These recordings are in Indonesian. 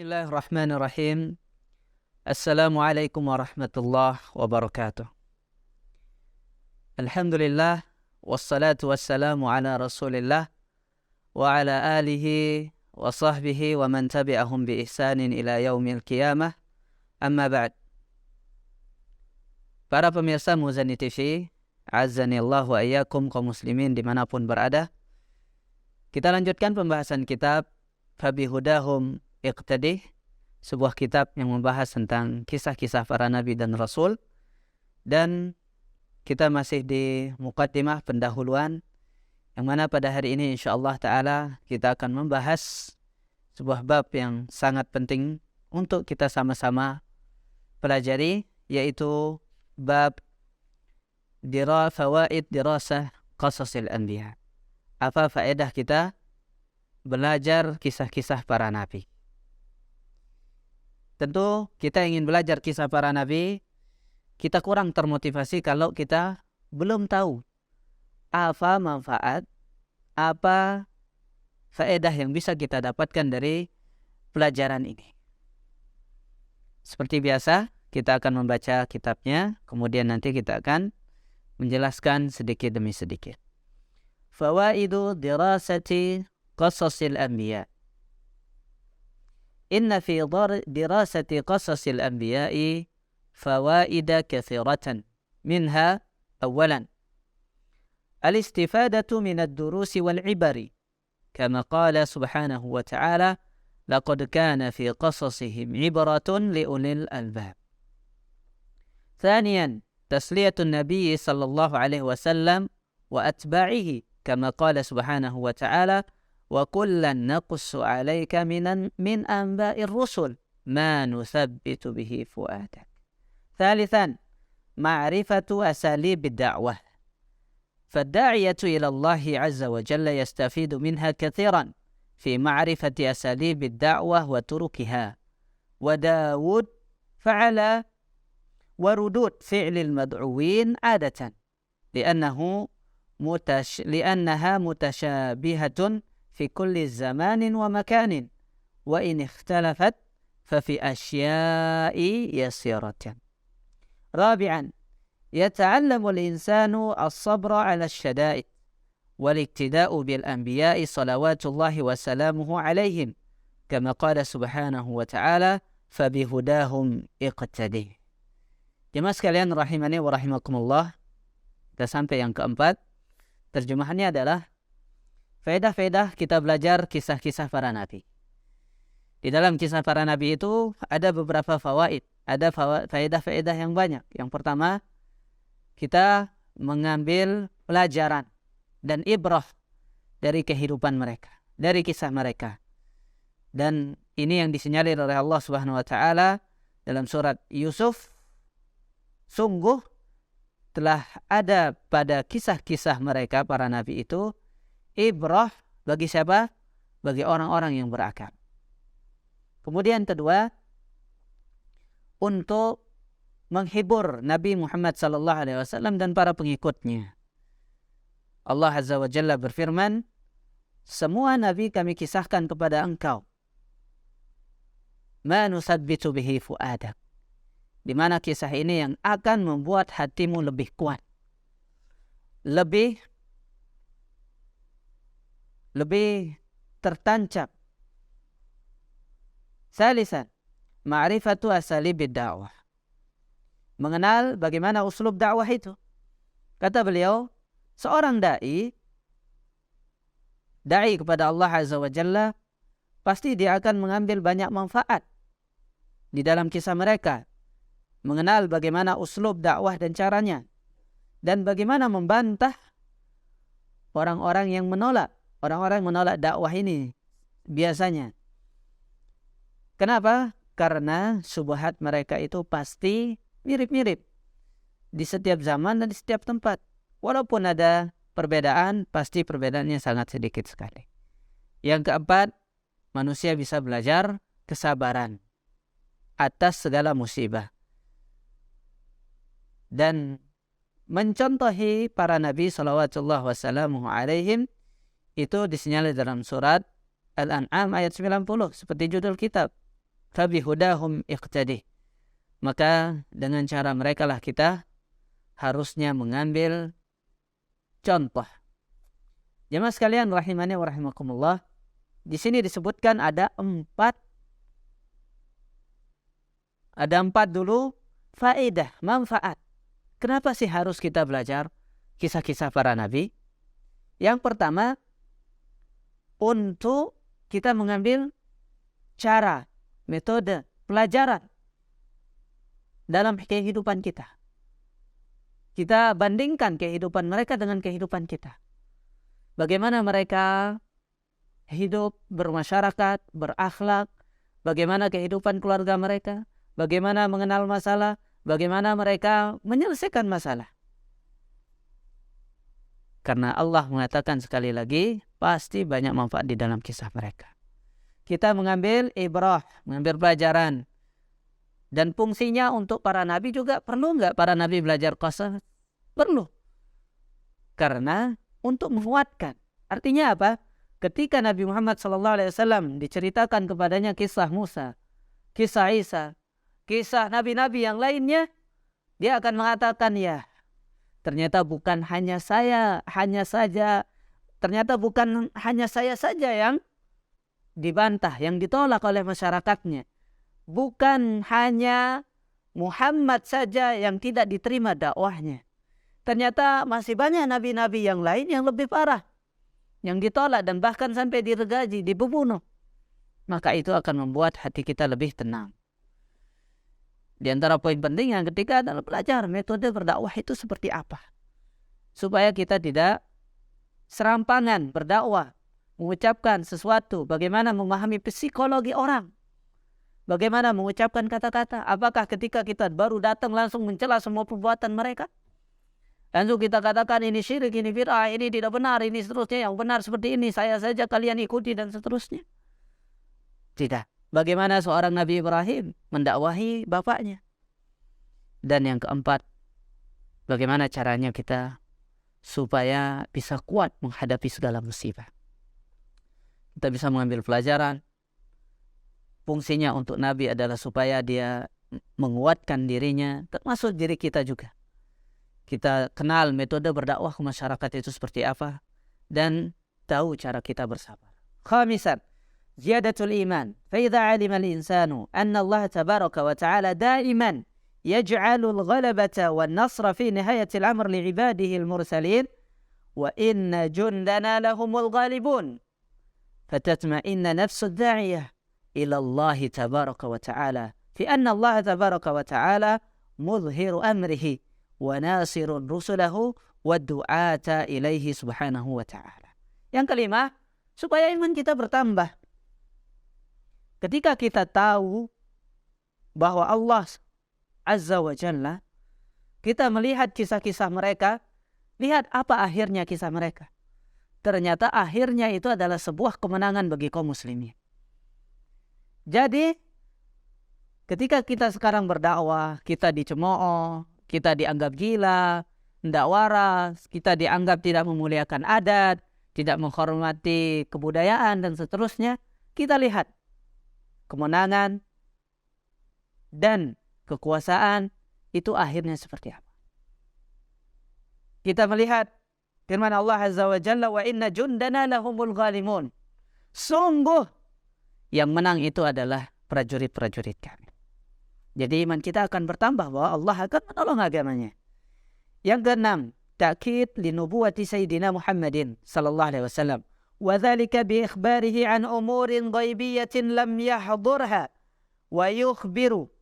Bismillahirrahmanirrahim. Assalamualaikum warahmatullahi wabarakatuh. Alhamdulillah, wassalatu wassalamu ala rasulillah wa ala alihi wa sahbihi wa man tabi'ahum bi ihsanin ila yaumil qiyamah. Amma ba'd. Para pemirsa Muzani TV, azzani Allah wa iyyakum kaum muslimin dimanapun berada. Kita lanjutkan pembahasan kitab Fabihudahum Iqtadih, sebuah kitab yang membahas tentang kisah-kisah para nabi dan rasul. Dan kita masih di muqaddimah pendahuluan, yang mana pada hari ini insyaallah ta'ala kita akan membahas sebuah bab yang sangat penting untuk kita sama-sama pelajari, yaitu bab fawaid dirasah qasasil anbiya. Apa faedah kita belajar kisah-kisah para nabi? Tentu kita ingin belajar kisah para nabi, kita kurang termotivasi kalau kita belum tahu apa manfaat, apa faedah yang bisa kita dapatkan dari pelajaran ini. Seperti biasa, kita akan membaca kitabnya, kemudian nanti kita akan menjelaskan sedikit demi sedikit. Fawaidu dirasati qasasil anbiya. Inna fi dirasati qasasil anbiya'i fawaida kathiratan. Minha awalan al-istifadatu min ad-durusi wal-ibari. Kama qala subhanahu wa ta'ala, laqad kana fi qasasihim ibratun liulil albab. Thaniyan, tasliyatu an-nabiy sallallahu alaihi wasallam wa atba'ihi. Kama qala subhanahu wa ta'ala, وَكُلًّا نَقُصُّ عَلَيْكَ مِنْ أَنْبَاءِ الرُّسُلِ مَا نُثَبِّتُ بِهِ فُؤَادَكَ. ثالثاً معرفة أساليب الدعوة. فالداعية إلى الله عز وجل يستفيد منها كثيرا في معرفة أساليب الدعوة وطرقها، وداود فعل وردود فعل المدعوين عادة لأنها متشابهة في كل زمان ومكان، وإن اختلفت ففي أشياء يسيرة. رابعا يتعلم الإنسان الصبر على الشدائد والاقتداء بالأنبياء صلوات الله وسلامه عليهم، كما قال سبحانه وتعالى فبهداهم اقتدي. Jemaah sekalian rahimani wa rahimakumullah, kita sampai yang keempat. Terjemahannya adalah faedah-faedah kita belajar kisah-kisah para nabi. Di dalam kisah para nabi itu ada beberapa fawaid, ada faedah-faedah yang banyak. Yang pertama, kita mengambil pelajaran dan ibrah dari kehidupan mereka, dari kisah mereka. Dan ini yang disinyalir oleh Allah Subhanahu wa taala dalam surat Yusuf. Sungguh telah ada pada kisah-kisah mereka para nabi itu ibrah bagi siapa? Bagi orang-orang yang berakal. Kemudian kedua, untuk menghibur Nabi Muhammad SAW dan para pengikutnya. Allah Azza wa Jalla berfirman, semua nabi kami kisahkan kepada engkau. Ma nusabbitu bihi fu'adak. Di mana kisah ini yang akan membuat hatimu lebih kuat, lebih tertancap. Salisan, ma'rifatu asalibid da'wah. Mengenal bagaimana uslub dakwah itu. Kata beliau, seorang da'i kepada Allah Azza wa Jalla, pasti dia akan mengambil banyak manfaat di dalam kisah mereka. Mengenal bagaimana uslub dakwah dan caranya. Dan bagaimana membantah orang-orang yang menolak dakwah ini biasanya. Kenapa? Karena syubhat mereka itu pasti mirip-mirip di setiap zaman dan di setiap tempat. Walaupun ada perbedaan, pasti perbedaannya sangat sedikit sekali. Yang keempat, manusia bisa belajar kesabaran atas segala musibah. Dan mencontohi para nabi sallallahu wasallam alaihim itu disinyalir dalam surat Al-An'am ayat 90 seperti judul kitab. fabihudahum iqtadih. Maka dengan cara mereka lah kita harusnya mengambil contoh. Jemaah sekalian rahimani wa rahimakumullah, di sini disebutkan ada empat dulu faedah, manfaat. Kenapa sih harus kita belajar kisah-kisah para nabi? Yang pertama, untuk kita mengambil cara, metode, pelajaran dalam kehidupan kita. Kita bandingkan kehidupan mereka dengan kehidupan kita. Bagaimana mereka hidup, bermasyarakat, berakhlak, bagaimana kehidupan keluarga mereka, bagaimana mengenal masalah, bagaimana mereka menyelesaikan masalah. Karena Allah mengatakan sekali lagi, pasti banyak manfaat di dalam kisah mereka. Kita mengambil ibrah, mengambil pelajaran. Dan fungsinya untuk para nabi juga perlu nggak para nabi belajar qasas? Perlu. Karena untuk menguatkan. Artinya apa? Ketika Nabi Muhammad SAW diceritakan kepadanya kisah Musa, kisah Isa, kisah nabi-nabi yang lainnya, dia akan mengatakan, ya, ternyata bukan hanya saya saja yang dibantah, yang ditolak oleh masyarakatnya. Bukan hanya Muhammad saja yang tidak diterima dakwahnya. Ternyata masih banyak nabi-nabi yang lain yang lebih parah, yang ditolak dan bahkan sampai diregaji, dibunuh. Maka itu akan membuat hati kita lebih tenang. Di antara poin penting yang ketiga adalah belajar metode berdakwah itu seperti apa. Supaya kita tidak serampangan berdakwah, mengucapkan sesuatu, bagaimana memahami psikologi orang. Bagaimana mengucapkan kata-kata? Apakah ketika kita baru datang langsung mencela semua perbuatan mereka? Langsung kita katakan ini syirik, ini bid'ah, ini tidak benar, ini seterusnya, yang benar seperti ini, saya saja kalian ikuti dan seterusnya. Tidak. Bagaimana seorang Nabi Ibrahim mendakwahi bapaknya. Dan yang keempat, bagaimana caranya kita supaya bisa kuat menghadapi segala musibah. Kita bisa mengambil pelajaran. Fungsinya untuk Nabi adalah supaya dia menguatkan dirinya, termasuk diri kita juga. Kita kenal metode berdakwah ke masyarakat itu seperti apa, dan tahu cara kita bersabar. Khamisan, ziyadatul iman. Fa'idha alima al-insanu anna Allah tabaraka wa ta'ala daiman yaj'alul ghalabata wan nasra fi nihayatil amr li'ibadihi al-mursalin wa inna jundana lahumul ghalibun. Fatatma'inna nafsu da'iyah إلى الله تبارك وتعالى في أن الله تبارك وتعالى مظهر أمره وناصر رسله والدعاة إليه سبحانه وتعالى. Yang kelima, supaya iman kita bertambah. Ketika kita tahu bahwa Allah Azza wa Jalla, kita melihat kisah-kisah mereka, lihat apa akhirnya kisah mereka. Ternyata akhirnya itu adalah sebuah kemenangan bagi kaum muslimin. Jadi ketika kita sekarang berdakwah, kita dicemooh, kita dianggap gila, tidak waras, kita dianggap tidak memuliakan adat, tidak menghormati kebudayaan dan seterusnya, kita lihat kemenangan dan kekuasaan itu akhirnya seperti apa. Kita melihat firman Allah Azza wa Jalla, wa inna jundana lahumul ghalimun. Sungguh yang menang itu adalah prajurit-prajurit kami. Jadi iman kita akan bertambah bahwa Allah akan menolong agamanya. Yang keenam, ta'kid li nubuwati Sayyidina Muhammadin sallallahu alaihi wasallam. Wa dzalika bi ikhbarihi an umurin ghaibiyatin lam yahdurha wa yukhbiru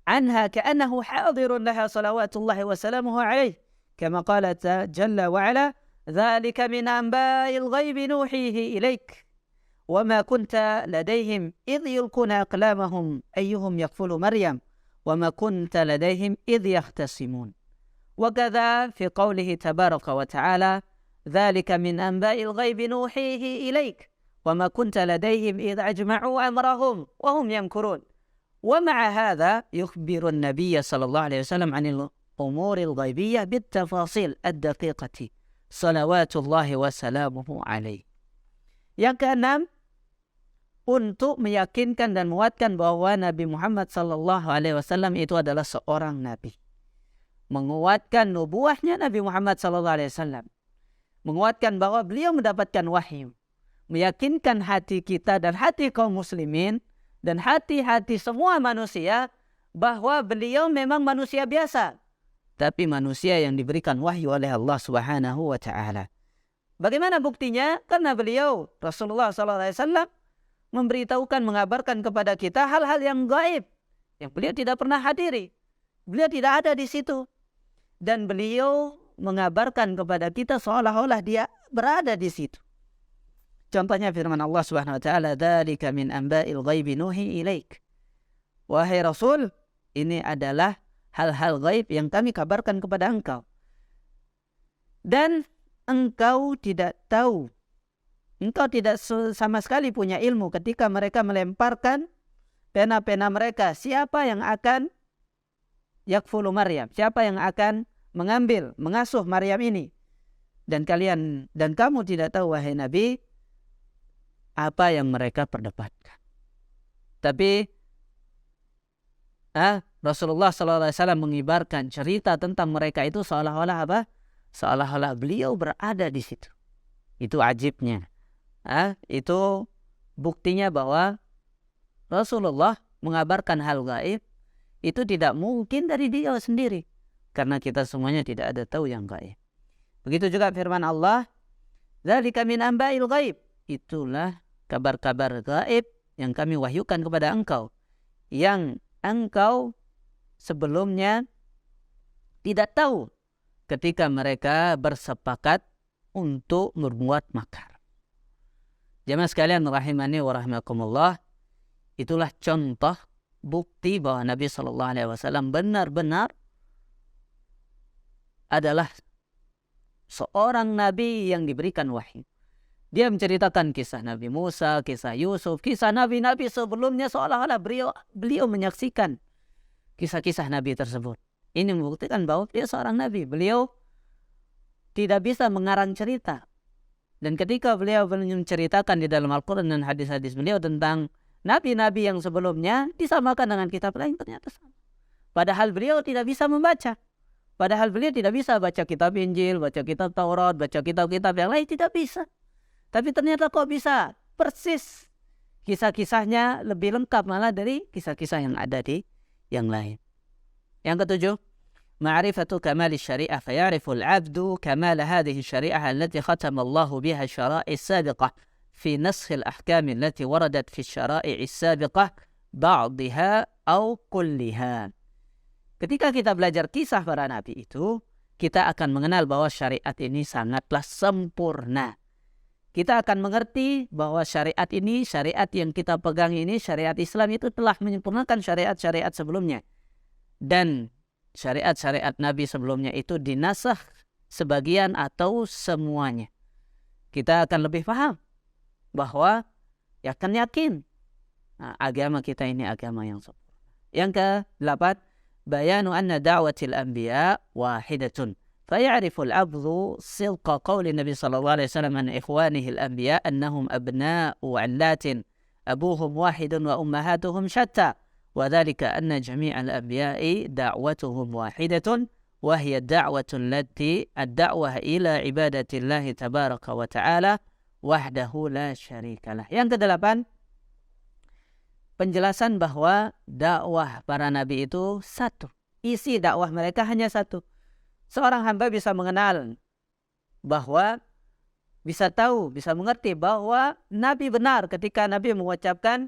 anha ka'annahu hadirun laha salawatullahi wa salamuhu alaihi. Kama qala jalla wa ala, dzalika min anba'il ghaibi nuhihi ilaik. وما كنت لديهم إذ يلقون أقلامهم أيهم يكفل مريم وما كنت لديهم إذ يختصمون. وكذا في قوله تبارك وتعالى ذلك من أنباء الغيب نوحيه إليك وما كنت لديهم إذ أجمعوا أمرهم وهم يمكرون. ومع هذا يخبر النبي صلى الله عليه وسلم عن الأمور الغيبية بالتفاصيل الدقيقة صلوات الله وسلامه عليه. Yang keenam, untuk meyakinkan dan menguatkan bahwa Nabi Muhammad SAW itu adalah seorang nabi. Menguatkan nubuahnya Nabi Muhammad SAW. Menguatkan bahwa beliau mendapatkan wahyu. Meyakinkan hati kita dan hati kaum muslimin dan hati-hati semua manusia bahwa beliau memang manusia biasa, tapi manusia yang diberikan wahyu oleh Allah Subhanahu wa taala. Bagaimana buktinya? Karena beliau Rasulullah SAW memberitahukan, mengabarkan kepada kita hal-hal yang gaib yang beliau tidak pernah hadiri. Beliau tidak ada di situ. Dan beliau mengabarkan kepada kita seolah-olah dia berada di situ. Contohnya firman Allah Subhanahu wa taala, "Dzalika min amba'il ghaibi nuhi ilaik." Wahai Rasul, ini adalah hal-hal gaib yang kami kabarkan kepada engkau. Dan engkau tidak tahu, engkau tidak sama sekali punya ilmu ketika mereka melemparkan pena-pena mereka. Siapa yang akan yakfulu Maryam? Siapa yang akan mengambil, mengasuh Maryam ini? Dan kamu tidak tahu, wahai Nabi, apa yang mereka perdebatkan. Tapi Rasulullah SAW mengibarkan cerita tentang mereka itu seolah-olah apa? Seolah-olah beliau berada di situ. Itu ajibnya. Itu buktinya bahwa Rasulullah mengabarkan hal gaib itu tidak mungkin dari dia sendiri, karena kita semuanya tidak ada tahu yang gaib. Begitu juga firman Allah, "Dzalika min amba'il ghaib." Itulah kabar-kabar gaib yang kami wahyukan kepada engkau, yang engkau sebelumnya tidak tahu ketika mereka bersepakat untuk berbuat makar. Jemaah sekalian rahimani wa rahimakumullah, itulah contoh bukti bahwa Nabi SAW benar-benar adalah seorang nabi yang diberikan wahyu. Dia menceritakan kisah Nabi Musa, kisah Yusuf, kisah nabi-nabi sebelumnya, seolah-olah beliau menyaksikan kisah-kisah nabi tersebut. Ini membuktikan bahwa dia seorang nabi. Beliau tidak bisa mengarang cerita. Dan ketika beliau menceritakan di dalam Al-Quran dan hadis-hadis beliau tentang nabi-nabi yang sebelumnya, disamakan dengan kitab lain, ternyata sama. Padahal beliau tidak bisa membaca. Padahal beliau tidak bisa baca kitab Injil, baca kitab Taurat, baca kitab-kitab yang lain, tidak bisa. Tapi ternyata kok bisa persis kisah-kisahnya lebih lengkap malah dari kisah-kisah yang ada di yang lain. Yang ketujuh, ma'rifatu kamali syariah, fayarifu al-'abdu kamal hadhihi syariah allati khatama Allah biha syara'i sabiqah fi naskh al-ahkam allati waradat fi syara'i sabiqah ba'dha aw kulliha. Ketika kita belajar kisah para nabi itu, kita akan mengenal bahwa syariat ini sangatlah sempurna. Kita akan mengerti bahwa syariat ini, syariat yang kita pegang ini, syariat Islam itu telah menyempurnakan syariat-syariat sebelumnya. Dan syariat-syariat Nabi sebelumnya itu dinasakh sebagian atau semuanya. Kita akan lebih paham bahwa akan yakin agama kita ini agama yang sempurna. Yang ke-8, bayanu anna da'watil anbiya wahidatun. فيعرف العبد صدق قول النبي صلى الله عليه وسلم عن إخوانه الأنبياء أنهم أبناء علات أبوهم واحد وأمهاتهم شتى وذلك أن جميع الأنبياء دعوتهم واحدة وهي الدعوة إلى عبادة الله تبارك وتعالى وحده لا شريك له. Yang ke-8, penjelasan bahwa dakwah para nabi itu satu. Isi dakwah mereka hanya satu. Seorang hamba bisa mengenal bahwa, bisa tahu, bisa mengerti bahwa Nabi benar ketika Nabi mengucapkan,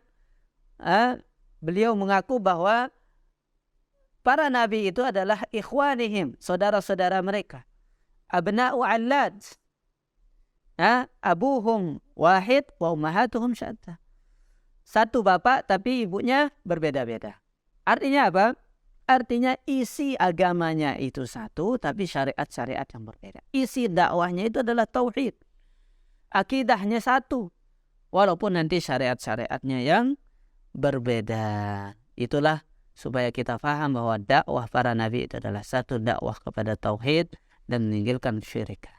beliau mengaku bahwa para Nabi itu adalah ikhwanihim, saudara-saudara mereka. Abna'u allad, abuhum wahid wa ummahatuhum syatta. Satu bapak tapi ibunya berbeda-beda. Artinya apa? Artinya isi agamanya itu satu, tapi syariat-syariat yang berbeda. Isi dakwahnya itu adalah tauhid. Akidahnya satu, walaupun nanti syariat-syariatnya yang berbeda. Itulah supaya kita faham bahwa dakwah para nabi itu adalah satu dakwah kepada tauhid dan meninggalkan syirik.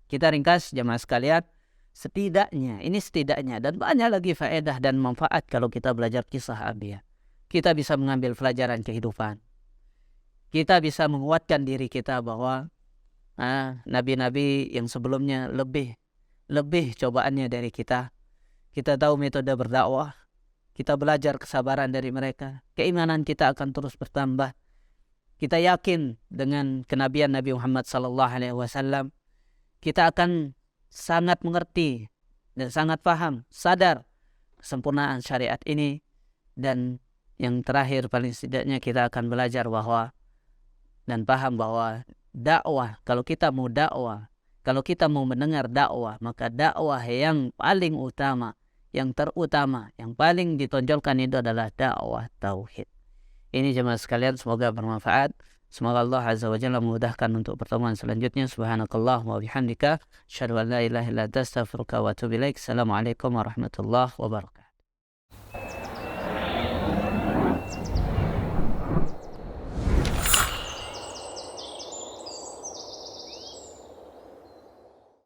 Kita ringkas jemaah sekalian, Setidaknya, ini setidaknya, dan banyak lagi faedah dan manfaat kalau kita belajar kisah Anbiya. Kita bisa mengambil pelajaran kehidupan. Kita bisa menguatkan diri kita bahwa nabi-nabi yang sebelumnya lebih cobaannya dari kita. Kita tahu metode berdakwah. Kita belajar kesabaran dari mereka. Keimanan kita akan terus bertambah. Kita yakin dengan kenabian Nabi Muhammad SAW. Kita akan sangat mengerti dan sangat paham, sadar kesempurnaan syariat ini. Dan yang terakhir, paling setidaknya kita akan belajar bahwa dan paham bahwa dakwah, kalau kita mau dakwah, kalau kita mau mendengar dakwah, maka dakwah yang paling utama, yang terutama, yang paling ditonjolkan itu adalah dakwah tauhid. Ini jemaah sekalian, semoga bermanfaat. Semoga Allah Azza wa Jalla memudahkan untuk pertemuan selanjutnya. Subhanakallah wa bihamdika, asyhadu an la ilaha illa anta, astaghfiruka wa atubu ilaik. Assalamualaikum warahmatullahi wabarakatuh.